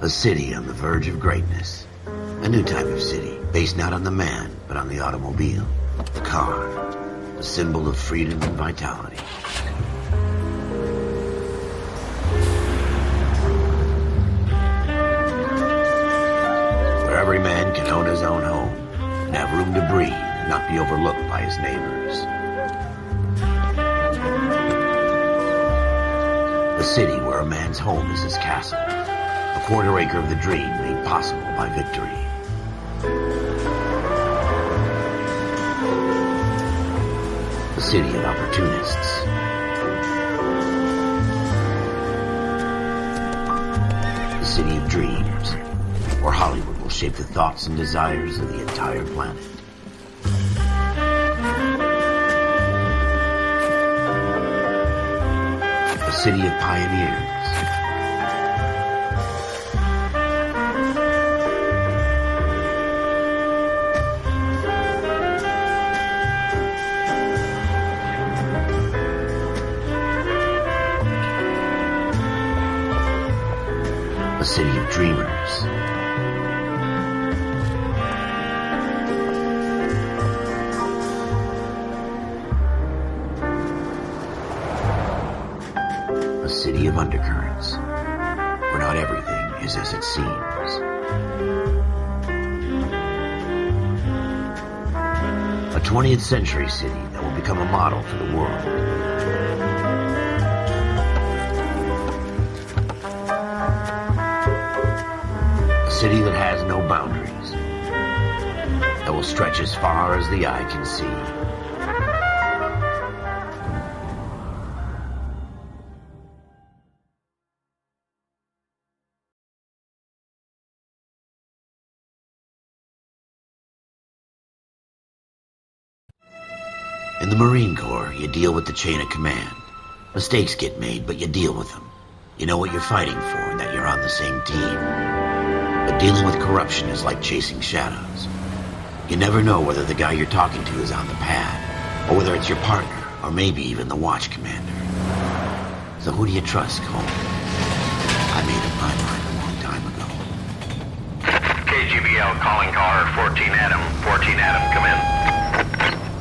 A city on the verge of greatness. A new type of city, based not on the man, but on the automobile. The car. A symbol of freedom and vitality. Where every man can own his own home, and have room to breathe, and not be overlooked by his neighbors. A city where a man's home is his castle. A quarter acre of the dream made possible by victory. A city of opportunists. A city of dreams, where Hollywood will shape the thoughts and desires of the entire planet. A city of pioneers. A city of dreamers. A city of undercurrents, where not everything is as it seems. A 20th century city that will become a model for the world. A city that has no boundaries, that will stretch as far as the eye can see. In the Marine Corps, you deal with the chain of command. Mistakes get made, but you deal with them. You know what you're fighting for and that you're on the same team. But dealing with corruption is like chasing shadows. You never know whether the guy you're talking to is on the pad, or whether it's your partner, or maybe even the watch commander. So who do you trust, Cole? I made up my mind a long time ago. KGBL calling car 14 Adam. 14 Adam, come in.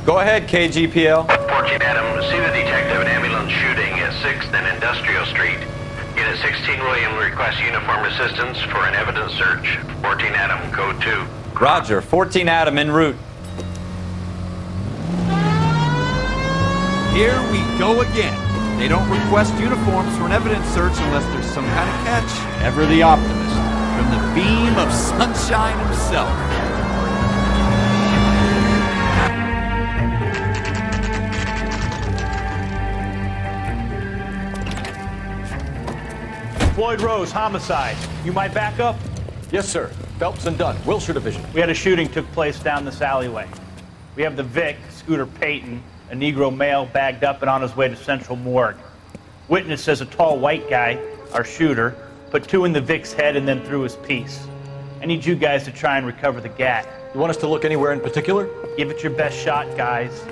Go ahead, KGPL. 14 Adam, see the detective and ambulance shooting at 6th and Industrial Street. Unit 16 William requests uniform assistance for an evidence search. 14 Adam, code 2. Roger, 14 Adam en route. Here we go again. They don't request uniforms for an evidence search unless there's some kind of catch. Ever the optimist. From the beam of sunshine himself. Floyd Rose, homicide. You might back up? Yes, sir. Phelps and Dunn, Wilshire Division. We had a shooting took place down this alleyway. We have the Vic, Scooter Payton, a Negro male bagged up and on his way to Central Morgue. Witness says a tall white guy, our shooter, put 2 in the Vic's head and then threw his piece. I need you guys to try and recover the gat. You want us to look anywhere in particular? Give it your best shot, guys.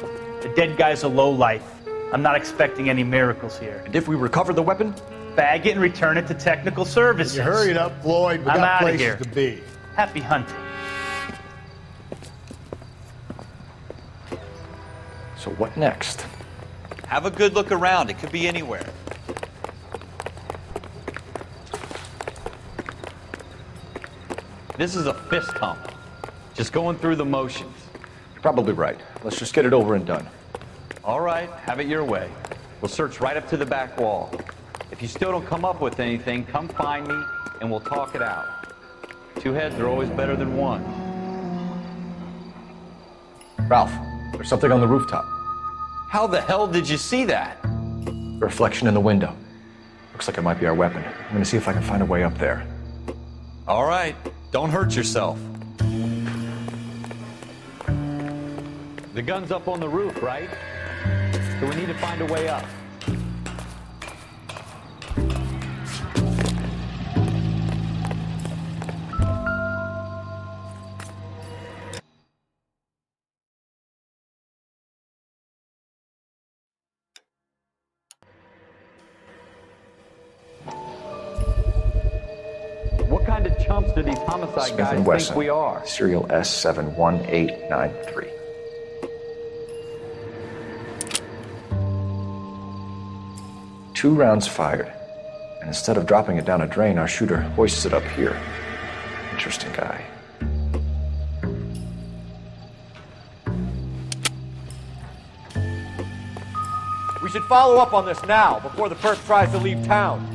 The dead guy's a lowlife. I'm not expecting any miracles here. And if we recover the weapon? Bag it and return it to technical services. You hurry it up, Floyd. We I'm got outta places here. to be. Happy hunting. So what next? Have a good look around. It could be anywhere. This is a fist hump. Just going through the motions. You're probably right. Let's just get it over and done. All right, have it your way. We'll search right up to the back wall. If you still don't come up with anything, come find me and we'll talk it out. 2 heads are always better than 1. Ralph, there's something on the rooftop. How the hell did you see that? A reflection in the window. Looks like it might be our weapon. I'm gonna see if I can find a way up there. All right, don't hurt yourself. The gun's up on the roof, right? So we need to find a way up. What kind of chumps do these homicide Smith guys and Wesson, think we are? serial S71893. Two rounds fired, and instead of dropping it down a drain, our shooter hoists it up here. Interesting guy. We should follow up on this now, before the perp tries to leave town.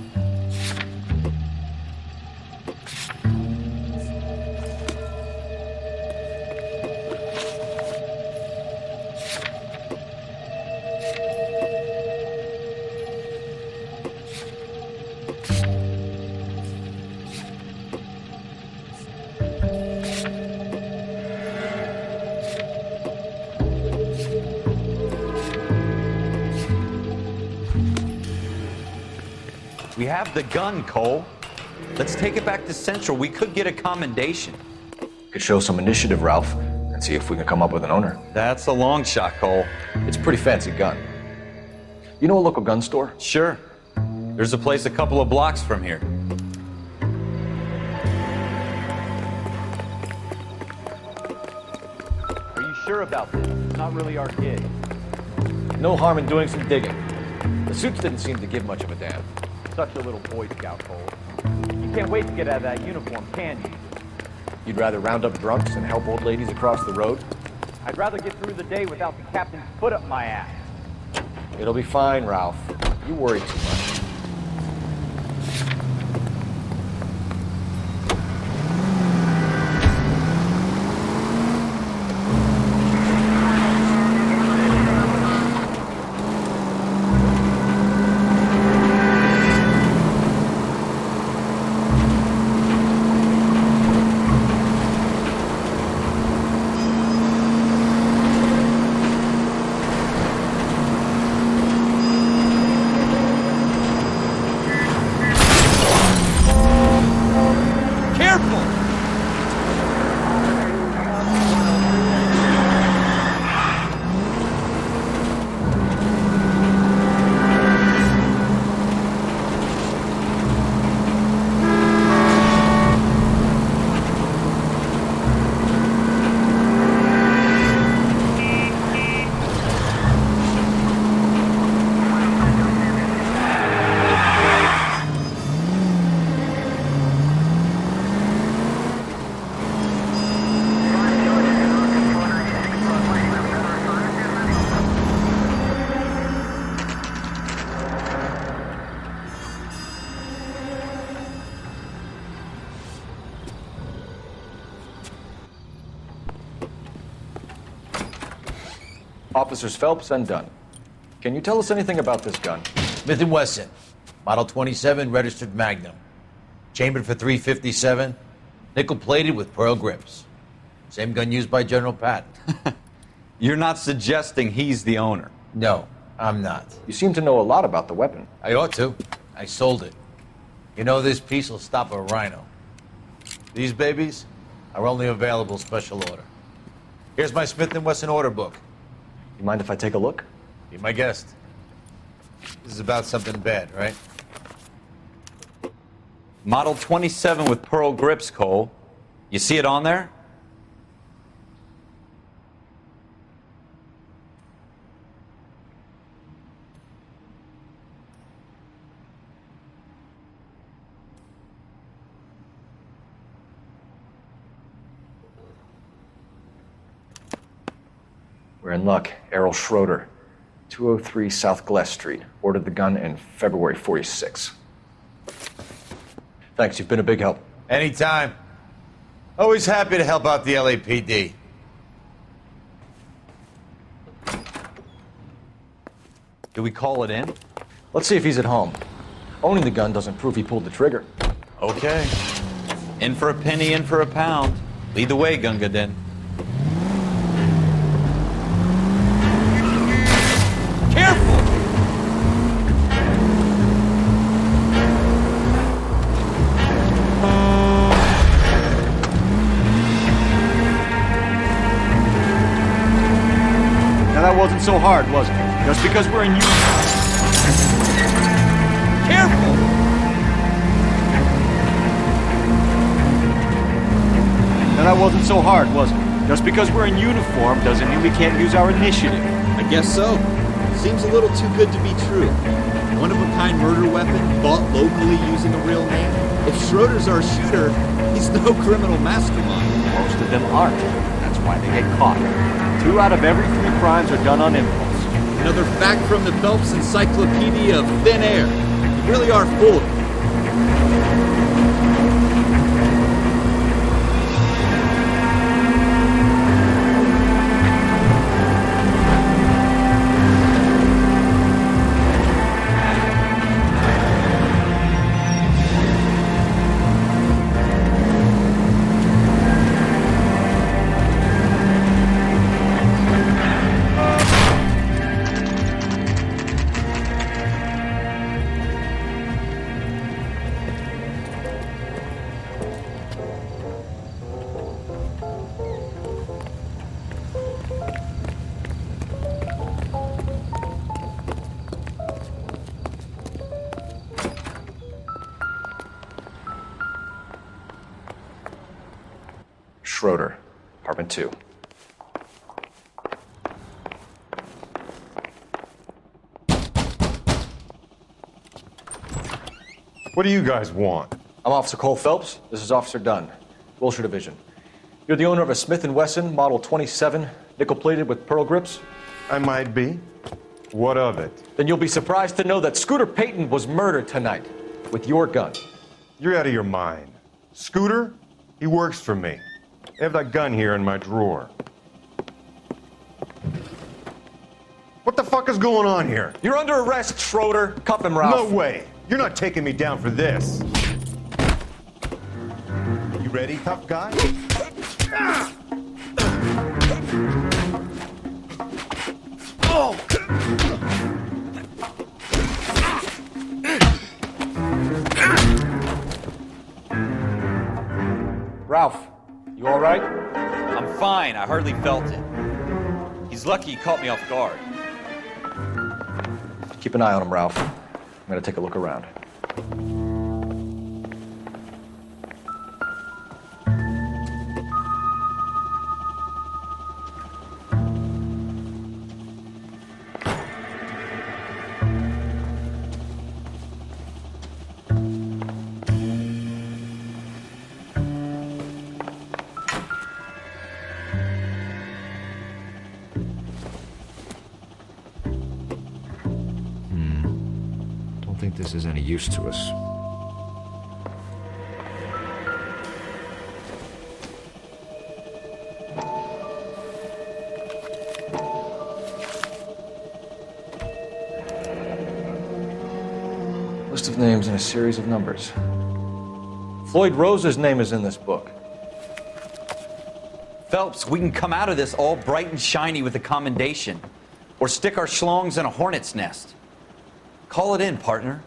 We have the gun, Cole. Let's take it back to Central. We could get a commendation. Could show some initiative, Ralph, and see if we can come up with an owner. That's a long shot, Cole. It's a pretty fancy gun. You know a local gun store? Sure. There's a place a couple of blocks from here. Are you sure about this? It's not really our gig. No harm in doing some digging. The suits didn't seem to give much of a damn. Such a little Boy Scout, Cole. You can't wait to get out of that uniform, can you? You'd rather round up drunks and help old ladies across the road? I'd rather get through the day without the captain's foot up my ass. It'll be fine, Ralph. You worry too much. Officers Phelps and Dunn. Can you tell us anything about this gun? Smith & Wesson, Model 27, registered Magnum. Chambered for .357, nickel-plated with pearl grips. Same gun used by General Patton. You're not suggesting he's the owner? No, I'm not. You seem to know a lot about the weapon. I ought to. I sold it. You know, this piece will stop a rhino. These babies are only available special order. Here's my Smith & Wesson order book. You mind if I take a look? Be my guest. This is about something bad, right? Model 27 with pearl grips, Cole. You see it on there? We're in luck. Errol Schroeder, 203 South Glass Street. Ordered the gun in February '46. Thanks, you've been a big help. Anytime. Always happy to help out the LAPD. Do we call it in? Let's see if he's at home. Owning the gun doesn't prove he pulled the trigger. Okay. In for a penny, in for a pound. Lead the way, Gunga Din. Careful! Now that wasn't so hard, was it? Just because we're in uniform. Careful! that wasn't so hard, was it? Just because we're in uniform doesn't mean we can't use our initiative. I guess so. Seems a little too good to be true. One-of-a-kind murder weapon bought locally using a real name. If Schroeder's our shooter, he's no criminal mastermind. Most of them aren't. That's why they get caught. 2 out of every 3 crimes are done on impulse. Another fact from the Phelps Encyclopedia of Thin Air. You really are full of it. Schroeder, apartment 2. What do you guys want? I'm Officer Cole Phelps. This is Officer Dunn, Wilshire Division. You're the owner of a Smith & Wesson Model 27, nickel-plated with pearl grips? I might be. What of it? Then you'll be surprised to know that Scooter Payton was murdered tonight with your gun. You're out of your mind. Scooter? He works for me. I have that gun here in my drawer. What the fuck is going on here? You're under arrest, Schroeder. Cuff him, Ralph. No way. You're not taking me down for this. You ready, tough guy? Ralph, you all right? I'm fine. I hardly felt it. He's lucky he caught me off guard. Keep an eye on him, Ralph. I'm gonna take a look around. I don't think this is any use to us. List of names and a series of numbers. Floyd Rose's name is in this book. Phelps, we can come out of this all bright and shiny with a commendation, or stick our schlongs in a hornet's nest. Call it in, partner,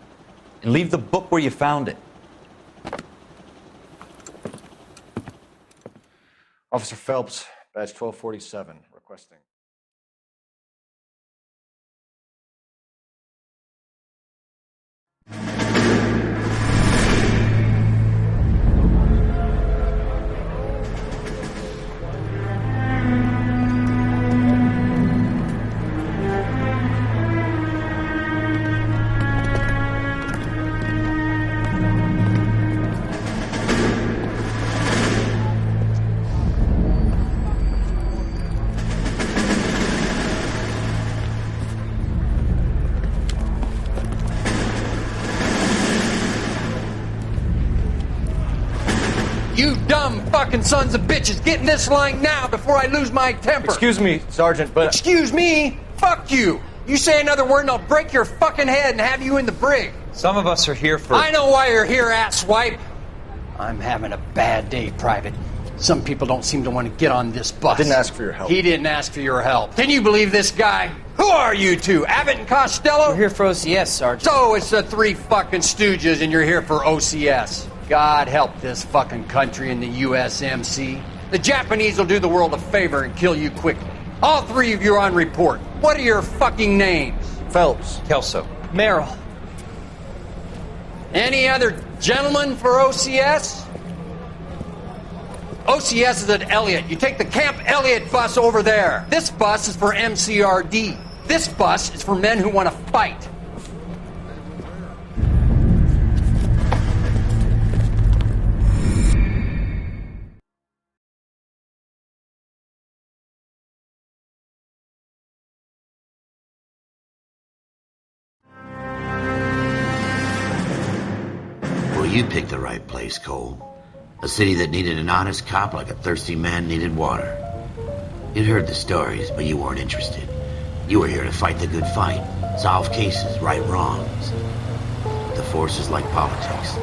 and leave the book where you found it. Officer Phelps, badge 1247, requesting. You dumb fucking sons of bitches, get in this line now before I lose my temper. Excuse me, Sergeant, but... Excuse me? Fuck you. You say another word and I'll break your fucking head and have you in the brig. Some of us are here for... I know why you're here, asswipe. I'm having a bad day, Private. Some people don't seem to want to get on this bus. I didn't ask for your help. He didn't ask for your help. Can you believe this guy? Who are you two? Abbott and Costello? We're here for OCS, Sergeant. So it's the 3 fucking stooges and you're here for OCS. God help this fucking country and the USMC. The Japanese will do the world a favor and kill you quickly. All 3 of you are on report. What are your fucking names? Phelps. Kelso. Merrill. Any other gentlemen for OCS? OCS is at Elliott. You take the Camp Elliott bus over there. This bus is for MCRD. This bus is for men who want to fight. Well, you picked the right place, Cole. A city that needed an honest cop like a thirsty man needed water. You'd heard the stories, but you weren't interested. You were here to fight the good fight, solve cases, right wrongs. The force is like politics.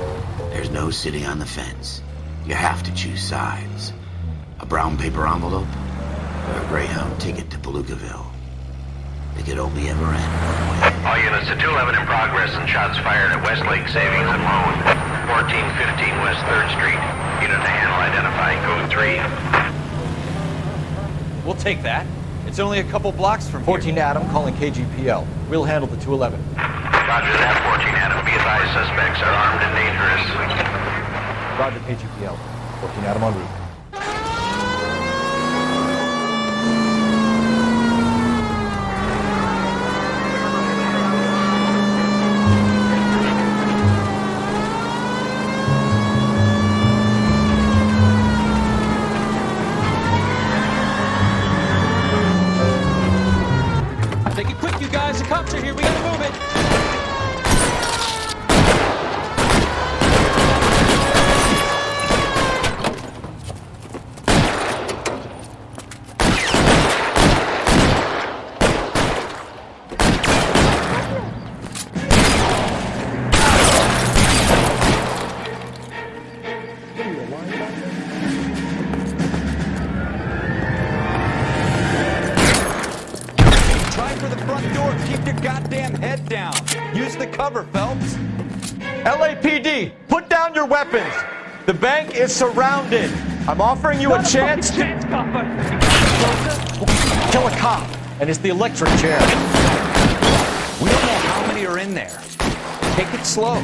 There's no sitting on the fence. You have to choose sides. A brown paper envelope or a Greyhound ticket to Palookaville. It could only ever end one way. All units to 211 in progress and shots fired at Westlake Savings and Loan, 1415 West 3rd Street. Unit to handle identifying code 3. We'll take that. It's only a couple blocks from 14 here. Adam calling KGPL. We'll handle the 211. Roger that, 14 Adam. Be advised, suspects are armed and dangerous. Roger KGPL. 14 Adam en route. Take it quick, you guys. The cops are here. We gotta move it. Try for the front door. Keep your goddamn head down. Use the cover, Phelps. LAPD, put down your weapons. The bank is surrounded. I'm offering you a chance to Kill a cop, and it's the electric chair. We don't know how many are in there. Take it slow.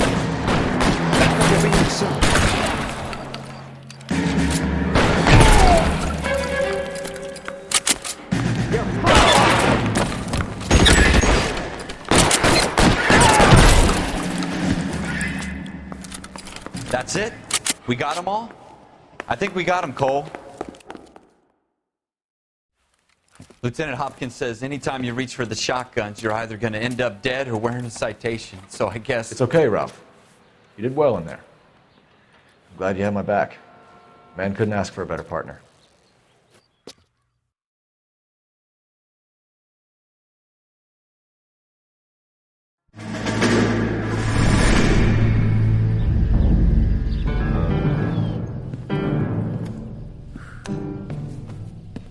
Backup will be here soon. That's it? We got them all? I think we got them, Cole. Lieutenant Hopkins says anytime you reach for the shotguns, you're either going to end up dead or wearing a citation. So I guess... It's okay, Ralph. You did well in there. I'm glad you had my back. Man couldn't ask for a better partner.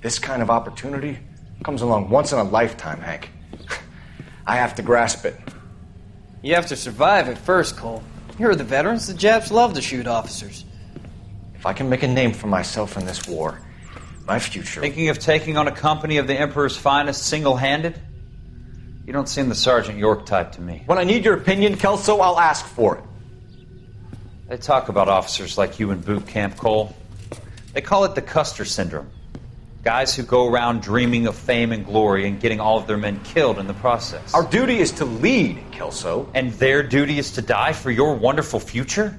This kind of opportunity comes along once in a lifetime, Hank. I have to grasp it. You have to survive at first, Cole. You're the veterans. The Japs love to shoot officers. If I can make a name for myself in this war, my future... Thinking of taking on a company of the Emperor's finest single-handed? You don't seem the Sergeant York type to me. When I need your opinion, Kelso, I'll ask for it. They talk about officers like you in boot camp, Cole. They call it the Custer Syndrome. Guys who go around dreaming of fame and glory and getting all of their men killed in the process. Our duty is to lead, Kelso. And their duty is to die for your wonderful future?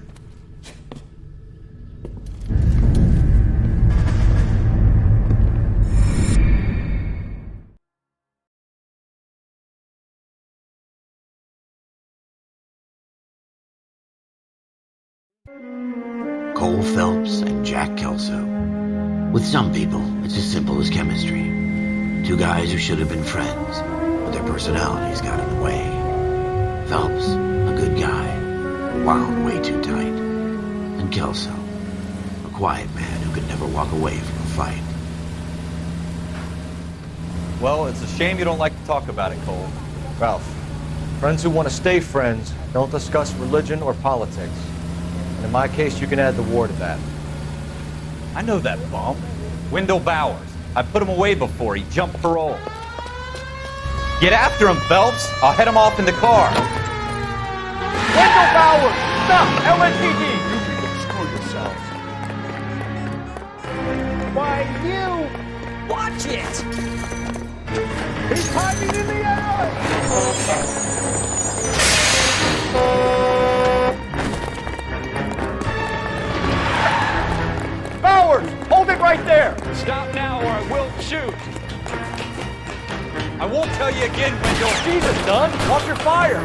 Cole Phelps and Jack Kelso. With some people, it's as simple as chemistry. Two guys who should have been friends, but their personalities got in the way. Phelps, a good guy, wound way too tight. And Kelso, a quiet man who could never walk away from a fight. Well, it's a shame you don't like to talk about it, Cole. Ralph, friends who want to stay friends don't discuss religion or politics. And in my case, you can add the war to that. I know that bum. Wendell Bowers. I put him away before. He jumped parole. Get after him, Phelps. I'll head him off in the car. Wendell Bowers! Stop! LAPD! You people screw yourselves. Why, you! Watch it! He's hiding in the alley! Bowers, hold it right there! Stop now or I will shoot! I won't tell you again, Wendell. Jesus, son, watch your fire!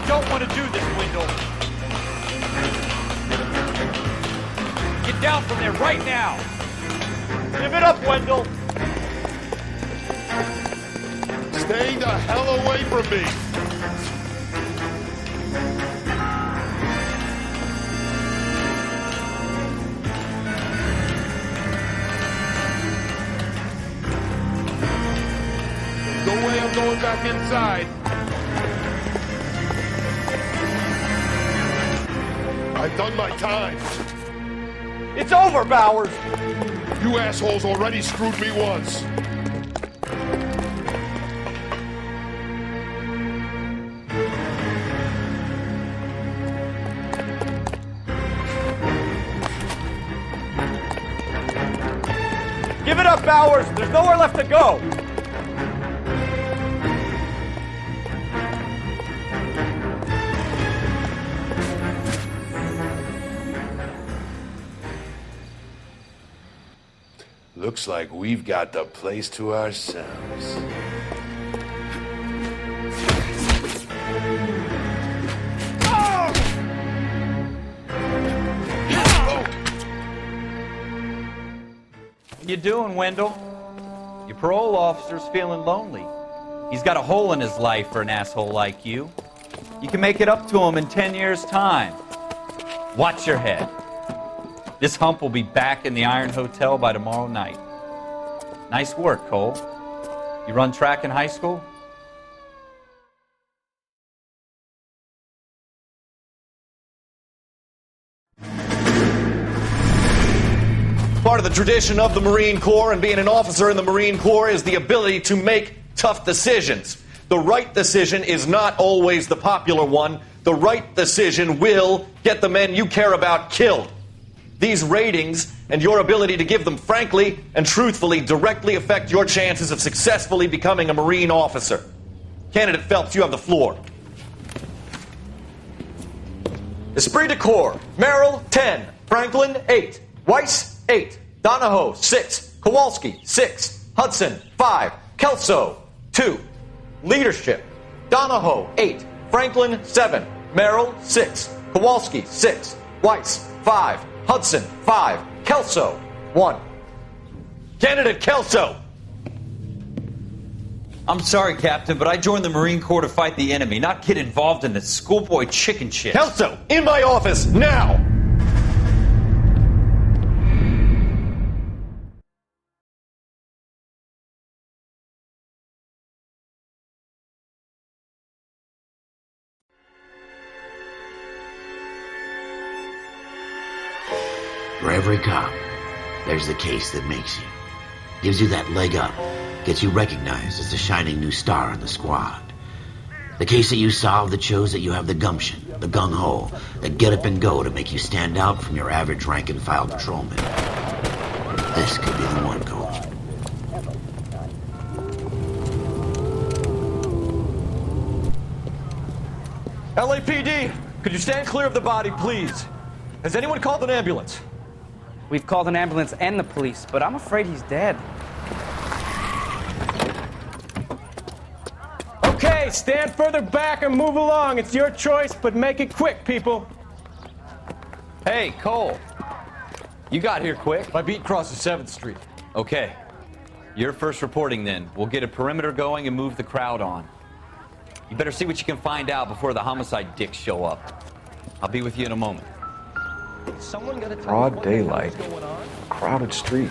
Don't want to do this, Wendell. Get down from there right now! Give it up, Wendell! Stay the hell away from me! No way I'm going back inside. I've done my time. It's over, Bowers! You assholes already screwed me once. Give it up, Bowers! There's nowhere left to go! Looks like we've got the place to ourselves. What you doing, Wendell? Your parole officer's feeling lonely. He's got a hole in his life for an asshole like you. You can make it up to him in 10 years' time. Watch your head. This hump will be back in the Iron Hotel by tomorrow night. Nice work, Cole. You run track in high school? Part of the tradition of the Marine Corps and being an officer in the Marine Corps is the ability to make tough decisions. The right decision is not always the popular one. The right decision will get the men you care about killed. These ratings and your ability to give them frankly and truthfully directly affect your chances of successfully becoming a Marine officer. Candidate Phelps, you have the floor. Esprit de Corps, Merrill, 10. Franklin, 8. Weiss, 8. Donahoe, 6. Kowalski, 6. Hudson, 5. Kelso, 2. Leadership, Donahoe, 8. Franklin, 7. Merrill, 6. Kowalski, 6. Weiss, 5. Hudson, 5. Kelso, 1. Candidate Kelso! I'm sorry, Captain, but I joined the Marine Corps to fight the enemy, not get involved in this schoolboy chicken shit. Kelso, in my office, now! For every cop, there's the case that makes you. Gives you that leg up. Gets you recognized as the shining new star in the squad. The case that you solve that shows that you have the gumption, the gung-ho, the get up and go to make you stand out from your average rank-and-file patrolman. This could be the one, Coach. LAPD, could you stand clear of the body, please? Has anyone called an ambulance? We've called an ambulance and the police, but I'm afraid he's dead. Okay, stand further back and move along. It's your choice, but make it quick, people. Hey, Cole. You got here quick. My beat crosses 7th Street. Okay. You're first reporting then. We'll get a perimeter going and move the crowd on. You better see what you can find out before the homicide dicks show up. I'll be with you in a moment. Broad daylight, crowded street.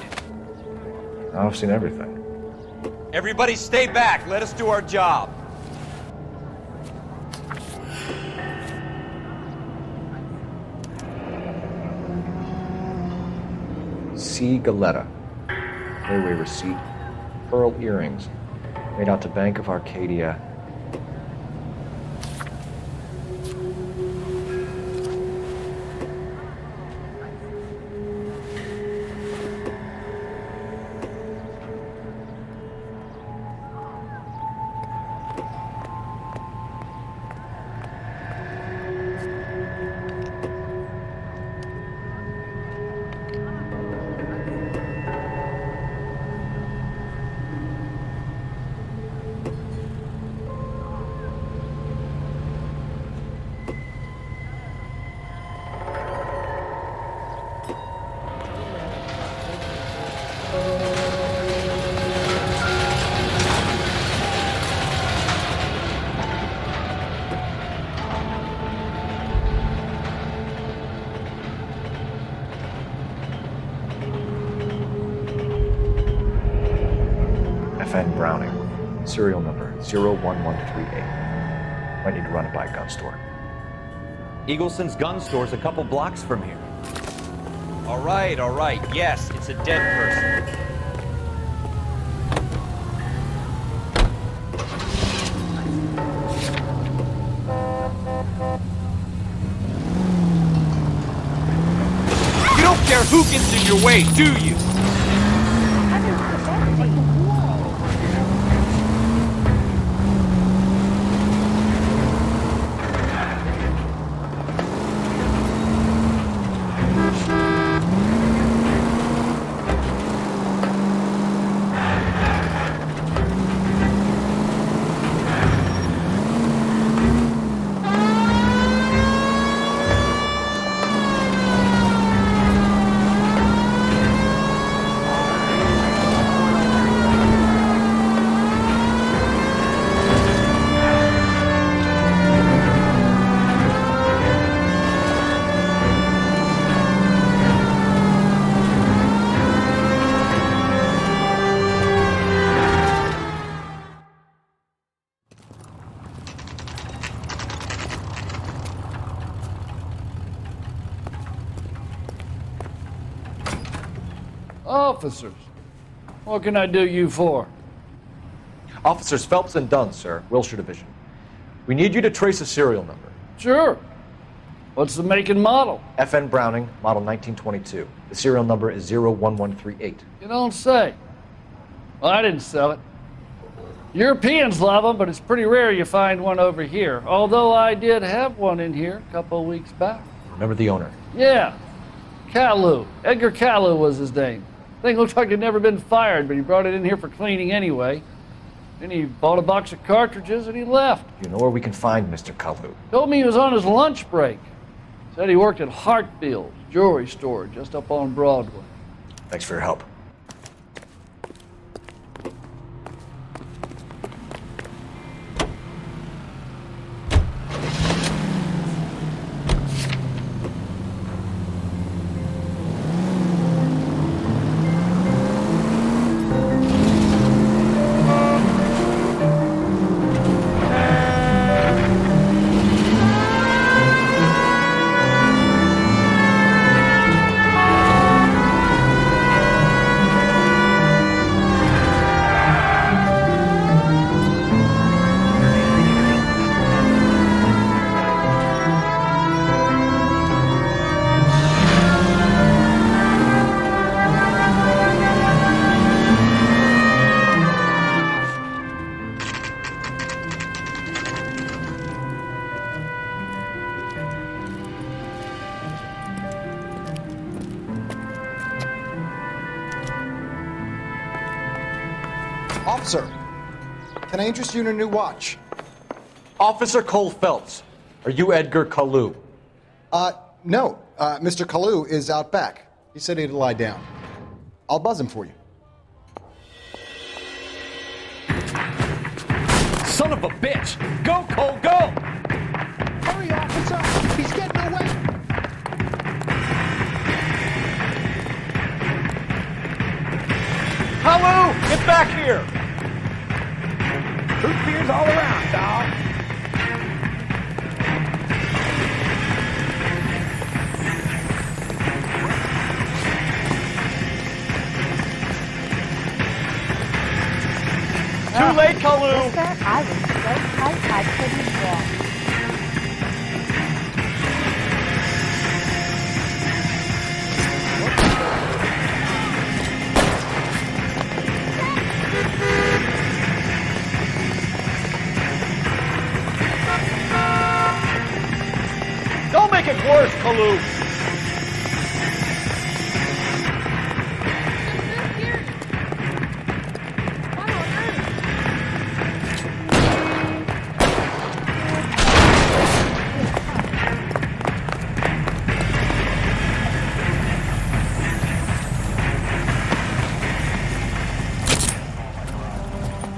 Now I've seen everything. Everybody stay back. Let us do our job. C. Galetta. Layaway receipt. Pearl earrings. Made out to Bank of Arcadia. FN Browning, serial number 01138. Might need to run it by a gun store. Eagleson's gun store's a couple blocks from here. All right. Yes, it's a dead person. You don't care who gets in your way, do you? Officers, what can I do you for? Officers Phelps and Dunn, sir, Wilshire Division. We need you to trace a serial number. Sure. What's the make and model? FN Browning, model 1922. The serial number is 01138. You don't say. Well, I didn't sell it. Europeans love them, but it's pretty rare you find one over here. Although I did have one in here a couple of weeks back. Remember the owner? Yeah. Kalu. Edgar Kalu was his name. Thing looked like it'd never been fired, but he brought it in here for cleaning anyway. Then he bought a box of cartridges and he left. You know where we can find Mr. Kalu? Told me he was on his lunch break. Said he worked at Hartfield's jewelry store just up on Broadway. Thanks for your help. Officer, can I interest you in a new watch? Officer Cole Phelps, are you Edgar Kalu? No. Mr. Kalu is out back. He said he'd lie down. I'll buzz him for you. Son of a bitch! Go, Cole, go! Hurry, officer! He's getting away! Kalu, get back here! Root beers all around, dog. Too late, Kalu! Mister, I was so tight I couldn't walk. Don't make it worse, Kalu!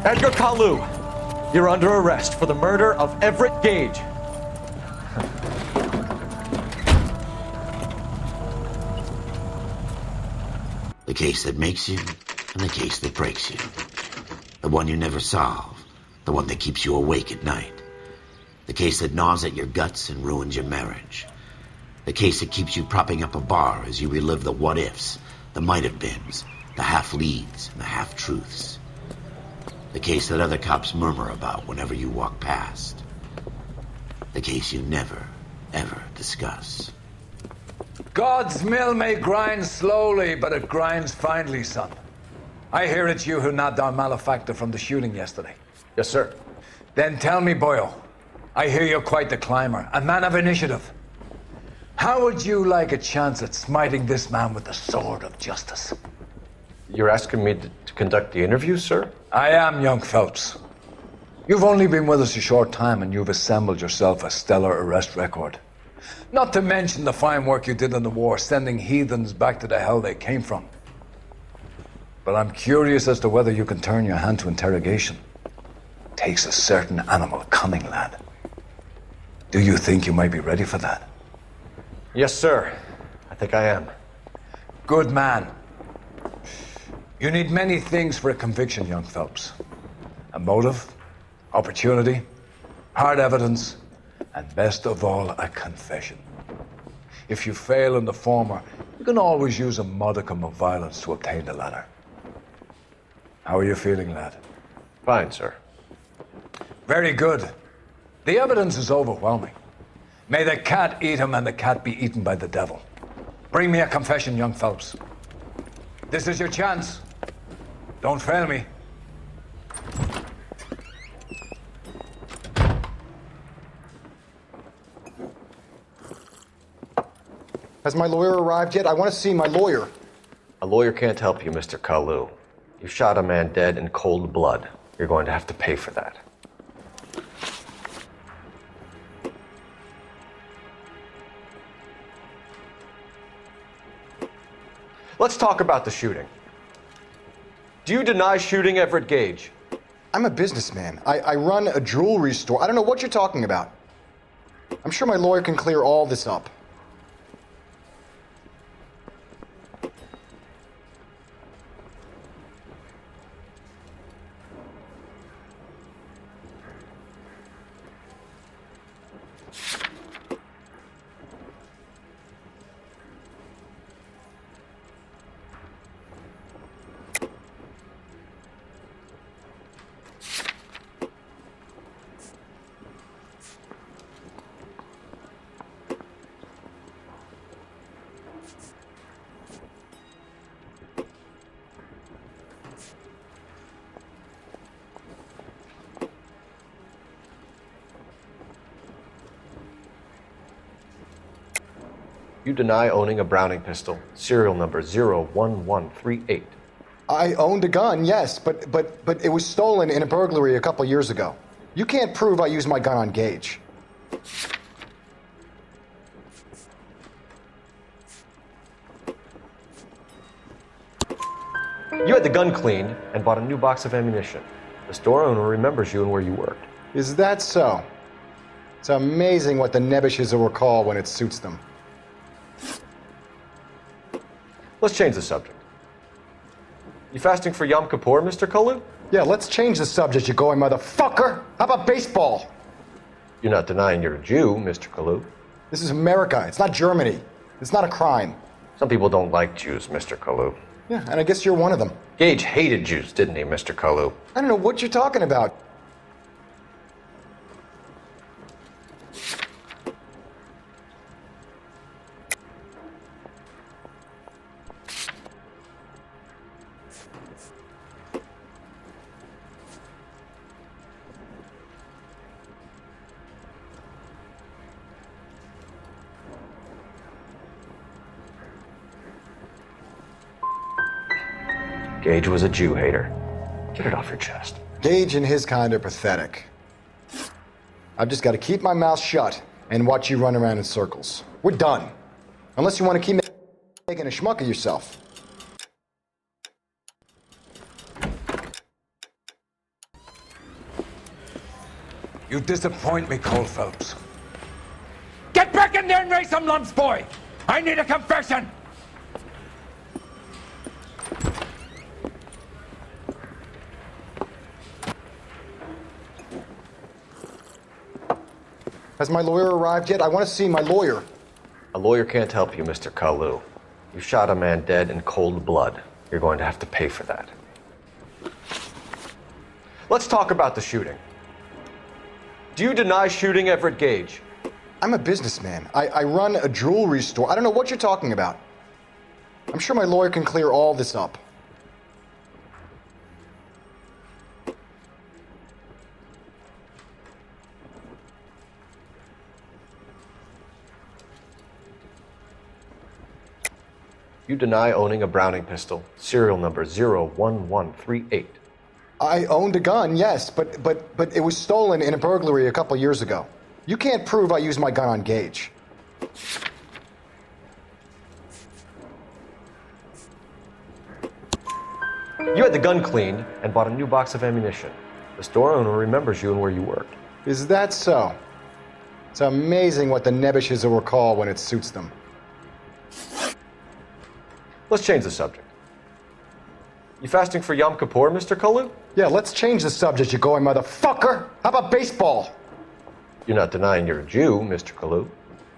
Edgar Kalu, you're under arrest for the murder of Everett Gage. The case that makes you and the case that breaks you. The one you never solve. The one that keeps you awake at night. The case that gnaws at your guts and ruins your marriage. The case that keeps you propping up a bar as you relive the what-ifs, the might-have-beens, the half-leads, and the half-truths. The case that other cops murmur about whenever you walk past. The case you never, ever discuss. God's mill may grind slowly, but it grinds finely, son. I hear it's you who nabbed our malefactor from the shooting yesterday. Yes, sir. Then tell me, Boyle, I hear you're quite the climber, a man of initiative. How would you like a chance at smiting this man with the sword of justice? You're asking me to conduct the interview, sir? I am, young Phelps. You've only been with us a short time and you've assembled yourself a stellar arrest record. Not to mention the fine work you did in the war, sending heathens back to the hell they came from. But I'm curious as to whether you can turn your hand to interrogation. Takes a certain animal cunning, lad. Do you think you might be ready for that? Yes, sir. I think I am. Good man. You need many things for a conviction, young Phelps. A motive, opportunity, hard evidence, and best of all, a confession. If you fail in the former, you can always use a modicum of violence to obtain the latter. How are you feeling, lad? Fine, sir. Very good. The evidence is overwhelming. May the cat eat him and the cat be eaten by the devil. Bring me a confession, young Phelps. This is your chance. Don't fail me. Has my lawyer arrived yet? I want to see my lawyer. A lawyer can't help you, Mr. Kalu. You shot a man dead in cold blood. You're going to have to pay for that. Let's talk about the shooting. Do you deny shooting Everett Gage? I'm a businessman. I run a jewelry store. I don't know what you're talking about. I'm sure my lawyer can clear all this up. You deny owning a Browning pistol, serial number 01138. I owned a gun, yes, but it was stolen in a burglary a couple years ago. You can't prove I used my gun on Gage. You had the gun cleaned and bought a new box of ammunition. The store owner remembers you and where you worked. Is that so? It's amazing what the Nebbishes will recall when it suits them. Let's change the subject. You fasting for Yom Kippur, Mr. Kalu? Yeah, let's change the subject, you going motherfucker. How about baseball? You're not denying you're a Jew, Mr. Kalu. This is America. It's not Germany. It's not a crime. Some people don't like Jews, Mr. Kalu. Yeah, and I guess you're one of them. Gage hated Jews, didn't he, Mr. Kalu? I don't know what you're talking about. Gage was a Jew hater. Get it off your chest. Gage and his kind are pathetic. I've just got to keep my mouth shut and watch you run around in circles. We're done. Unless you want to keep making a schmuck of yourself. You disappoint me, Cole Phelps. Get back in there and raise some lumps, boy! I need a confession! Has my lawyer arrived yet? I want to see my lawyer. A lawyer can't help you, Mr. Kalu. You shot a man dead in cold blood. You're going to have to pay for that. Let's talk about the shooting. Do you deny shooting Everett Gage? I'm a businessman. I run a jewelry store. I don't know what you're talking about. I'm sure my lawyer can clear all this up. You deny owning a Browning pistol, serial number 01138. I owned a gun, yes, but it was stolen in a burglary a couple years ago. You can't prove I used my gun on Gage. You had the gun cleaned and bought a new box of ammunition. The store owner remembers you and where you worked. Is that so? It's amazing what the Nebbishes will recall when it suits them. Let's change the subject. You fasting for Yom Kippur, Mr. Kalu? Yeah, let's change the subject, you going motherfucker! How about baseball? You're not denying you're a Jew, Mr. Kalu.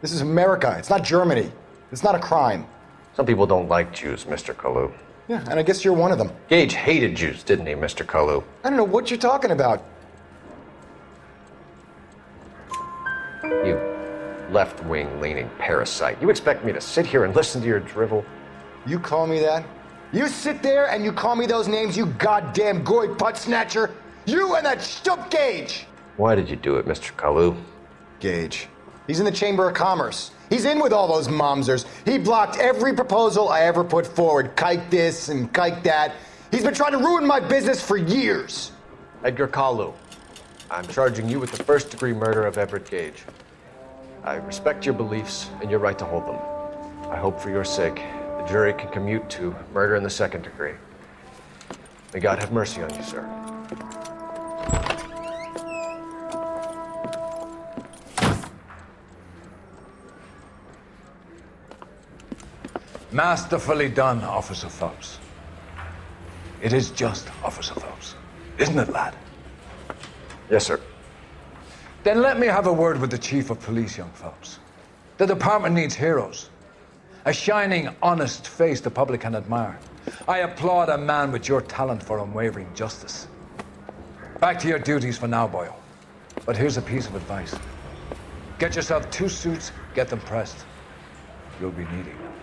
This is America. It's not Germany. It's not a crime. Some people don't like Jews, Mr. Kalu. Yeah, and I guess you're one of them. Gage hated Jews, didn't he, Mr. Kalu? I don't know what you're talking about. You left-wing leaning parasite. You expect me to sit here and listen to your drivel? You call me that? You sit there and you call me those names, you goddamn goy putt snatcher? You and that stup Gage! Why did you do it, Mr. Kalu? Gage. He's in the Chamber of Commerce. He's in with all those momsers. He blocked every proposal I ever put forward. Kike this and kike that. He's been trying to ruin my business for years. Edgar Kalu, I'm charging you with the first-degree murder of Everett Gage. I respect your beliefs and your right to hold them. I hope for your sake the jury can commute to murder in the second degree. May God have mercy on you, sir. Masterfully done, Officer Phelps. It is just Officer Phelps. Isn't it, lad? Yes, sir. Then let me have a word with the Chief of Police, young Phelps. The department needs heroes. A shining, honest face the public can admire. I applaud a man with your talent for unwavering justice. Back to your duties for now, boyo. But here's a piece of advice. Get yourself 2 suits, get them pressed. You'll be needing them.